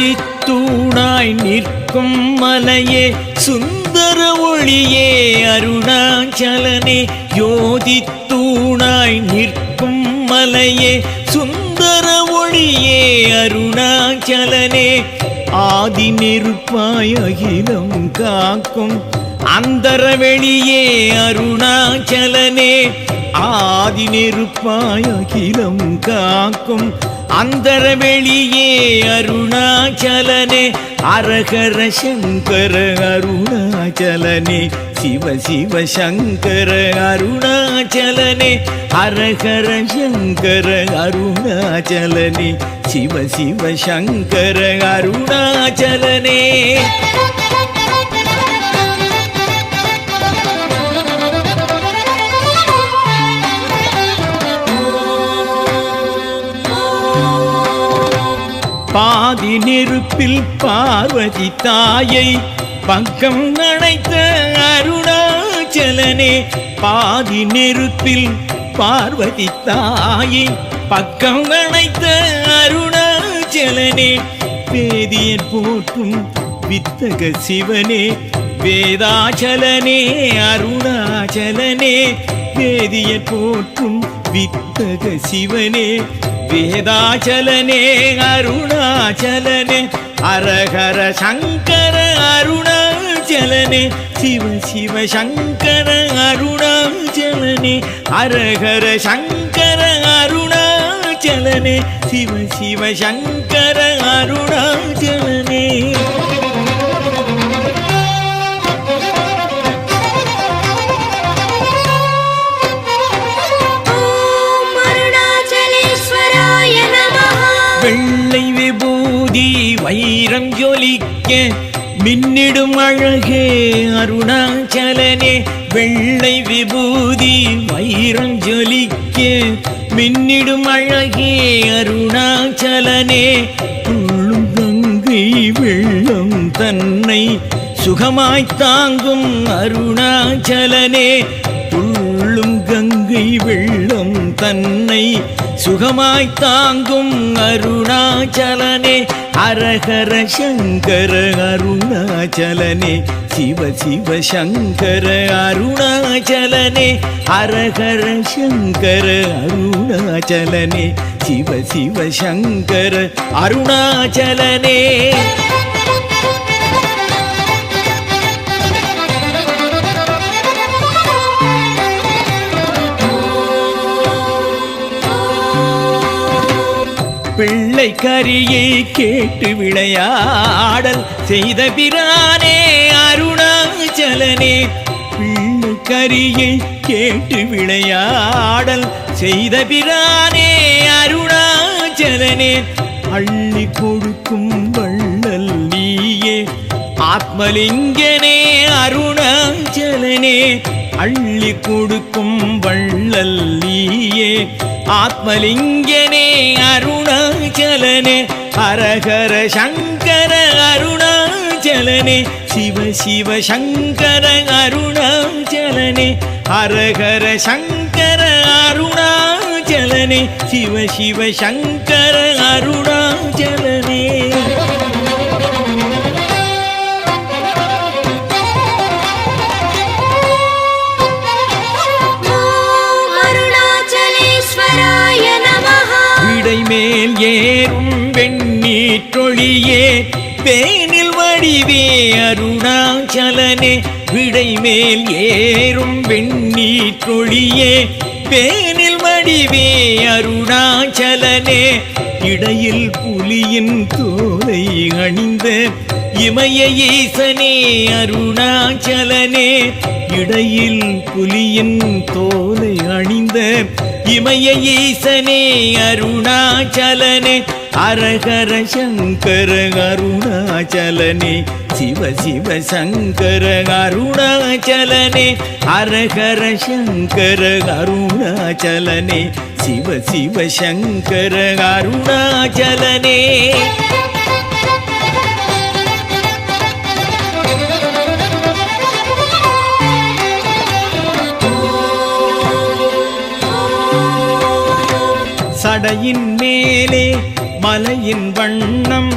ஜோதித்தூணாய் நிற்கும் மலையே சுந்தர ஒளியே அருணாச்சலனே ஜோதித்தூணாய் நிற்கும் மலையே சுந்தர ஒளியே அருணாச்சலனே ஆதி நெருப்பாய் அகிலம் காக்கும் அந்தர வெளியே அருணாச்சலனே ஆதி நெருப்பாய் அகிலம் காக்கும் அந்தர வெளியே அருணாச்சலனே அரகர சங்கர அருணாச்சலனே சிவ சிவ சங்கர அருணாச்சலனே அரகர சங்கர அருணாச்சலனே சிவ சிவ சங்கர அருணாச்சலனே பாதி நெருப்பில் பார்வதி தாயை பக்கம் அணைத்த அருணாச்சலனே பாதி நெருப்பில் பார்வதி தாயை பக்கம் அணைத்த அருணாச்சலனே வேதியர் போற்றும் வித்தக சிவனே வேதாச்சலனே அருணாச்சலனே வேதியர் போற்றும் வித்தக சிவனே வேதாச்சலனே அருணாச்சலனே அரஹர சங்கர அருணாச்சலனே சிவ சிவ சங்கர அருணாச்சலனே அரஹர சங்கர அருணாச்சலனே சிவ சிவ சங்கர அருணாச்சலனே வெள்ளை விபூதி வைரம் ஜொலிக்க மின்னிடும் அழகே அருணாச்சலனே வெள்ளை விபூதி வைரம் ஜொலிக்க மின்னிடும் அழகே அருணாச்சலனே துள்ளும் கங்கை வெள்ளம் தன்னை சுகமாய் தாங்கும் அருணாச்சலனே துள்ளும் கங்கை வெள்ளம் தன்னை சுகமாய் தாங்கும் அருணாச்சலனே அரஹர சங்கர அருணாச்சலனே சிவ சிவ சங்கர அருணாச்சலனே அரஹர சங்கர அருணாச்சலனே சிவ சிவ சங்கர அருணாச்சலனே பிள்ளை கரியை கேட்டு விளையாடல் செய்த பிரானே அருணாச்சலனே பிள்ளை கரியை கேட்டு விளையாடல் செய்த பிரானே அருணாச்சலனே அள்ளி கொடுக்கும் வள்ளல் நீயே ஆத்மலிங்கனே அருணாச்சலனே அள்ளி கொடுக்கும் வள்ளல் நீயே ஆத்மலிங்கனே அருணாச்சலனே அரஹர சங்கர அருணாச்சலனே சிவ சிவ சங்கர அருணாச்சலனே அரஹர சங்கர அருணாச்சலனே சிவ சிவ சங்கர அருணாச்சலனே மேல் ஏறும் வெண்ணீற்றொழியே பேனில் வடிவே அருணாச்சலனே விடை மேல் ஏறும் வெண்ணீற்றொழியே பேனில் வடிவே அருணாச்சலனே இடையில் புலியின் தோலை அணிந்த இமய ஈசனே அருணாச்சலனே இடையில் புலியின் தோலை அணிந்த இமய ஈசனே அருணாச்சலனே அரஹர சங்கர அருணாச்சலனே சிவ சிவ சங்கர அருணாச்சலனே அரஹர சங்கர அருணாச்சலனே சிவ சிவ சங்கர அருணாச்சலனே சடையின் மேலே மலையின் வண்ணம்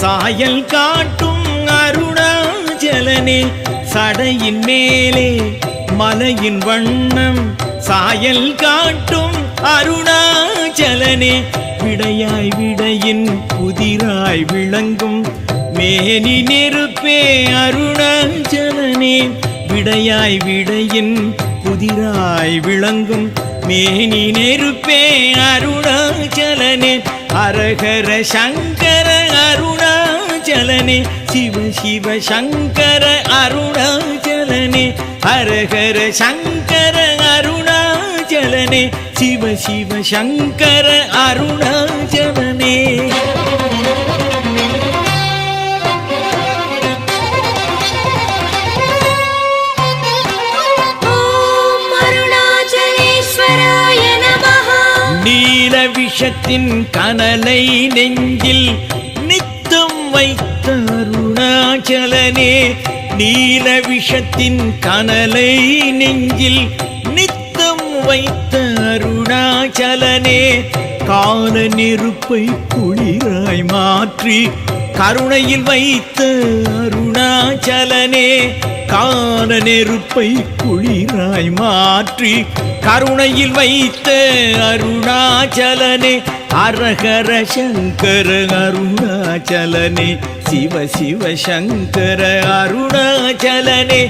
சாயல் காட்டும் அருணாச்சலனே சடையின் மேலே மலையின் வண்ணம் சாயல் காட்டும் அருணாச்சலனே விடையாய் விடையின் புதிராய் விளங்கும் மேனி நெருப்பே அருணாச்சலனே விடையாய் விடையின் புதிராய் விளங்கும் மேனி நெருப்பே அருணாச்சலனே அரகர சங்கர அருணாச்சலனே சிவ சிவ சங்கர அருணாச்சலனே அரகர சங்கர அருணாச்சலனே சிவ சிவ சங்கர அருணாச்சலனே நீல விஷத்தின் கனலை நெஞ்சில் நித்தம் வைத்த அருணாச்சலனே நீல விஷத்தின் கனலை நெஞ்சில் நித்தம் வைத்த அருணாச்சலனே கால நெருப்பை குளிராய் மாற்றி கருணையில் வைத்த அருணாச்சலனே கால நெருப்பை குளிராய் மாற்றி கருணையில் வைத்த அருணாச்சலனே அரஹர சங்கர அருணாச்சலனே சிவ சிவ சங்கர அருணாச்சலனே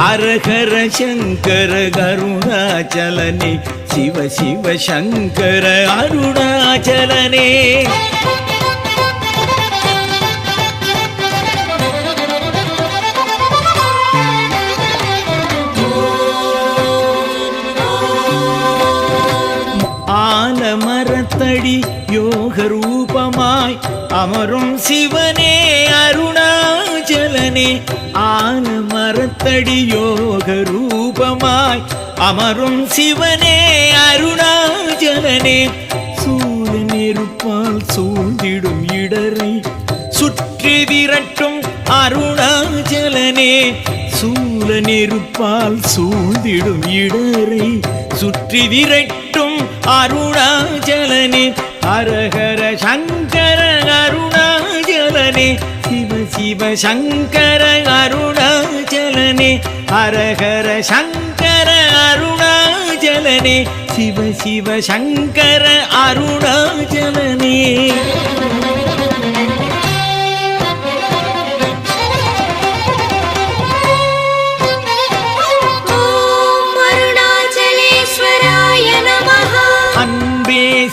அரஹர சங்கர அருணாச்சலனே சிவ சிவ சங்கர அருணாச்சலனே ஆலமரத்தடி யோக ரூபமாய் அமரும் சிவனே அருணாச்சலனே ஆலமரத்தடி யோக ரூபமாய் அமரும் சிவனே அருணாச்சலனே சூழ நெருப்பால் சூழ்ந்திடும் இடரை சுற்றி விரட்டும் அருணாச்சலனே சூழ நெருப்பால் சூழ்ந்திடும் இடரை சுற்றி விரட்டும் அருணாச்சலனே அரஹர சங்கர அருணாச்சலனே சிவ சிவ சங்கர அருணாச்சலனே அரஹர சங்கர அருணாச்சலனே சிவ சிவ சங்கர அருணாச்சலனே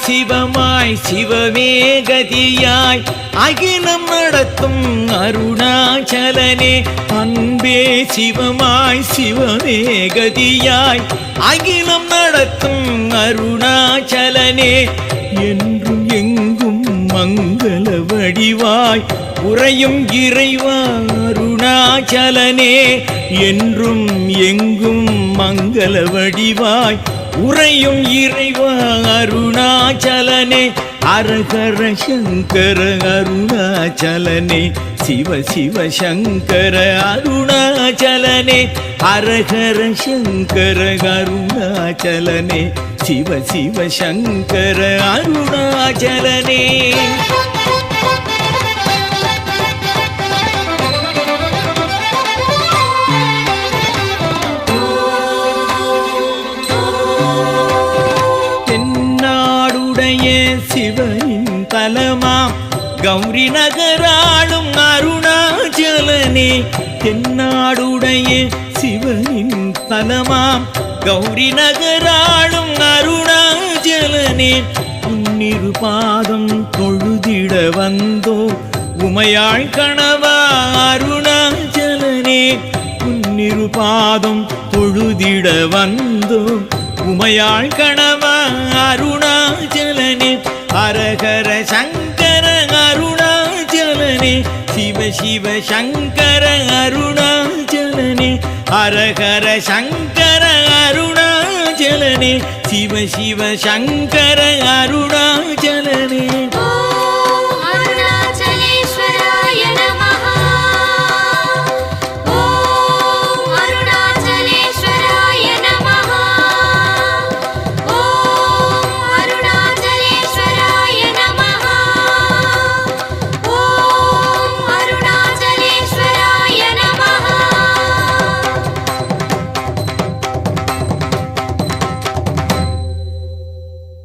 சிவமாய் சிவமே கதியாய் அகிலம் நடத்தும் அருணாச்சலனே அன்பே சிவமாய் சிவமே கதியாய் அகிலம் நடத்தும் அருணாச்சலனே என்றும் எங்கும் மங்கள வடிவாய் உறையும் இறைவா அருணாச்சலனே என்றும் எங்கும் மங்கள வடிவாய் உறையும் இறைவா அருணாச்சலனே அரஹர சங்கர அருணாச்சலனே சிவ சிவ சங்கர அருணாச்சலனே அரஹர சங்கர அருணாச்சலனே சிவ சிவ சங்கர அருணாச்சலனே சிவனின் தலமாம் கௌரி நகராளும் அருணாச்சலனே தென்னாடுடைய சிவனின் தலமாம் கௌரி நகராளும் அருணாச்சலனே உன்னிரு பாதம் தொழுதிட வந்தோ உமையாள் கணவா அருணாச்சலனே உன்னிரு பாதம் தொழுதிட வந்தோ உமையாள் கணவா அருணாச்சலனே அரஹர சங்கர அருணாச்சலனே சிவ சிவ சங்கர அருணாச்சலனே அரஹர சங்கர அருணாச்சலனே சிவ சிவ சங்கர அருணாச்சலனே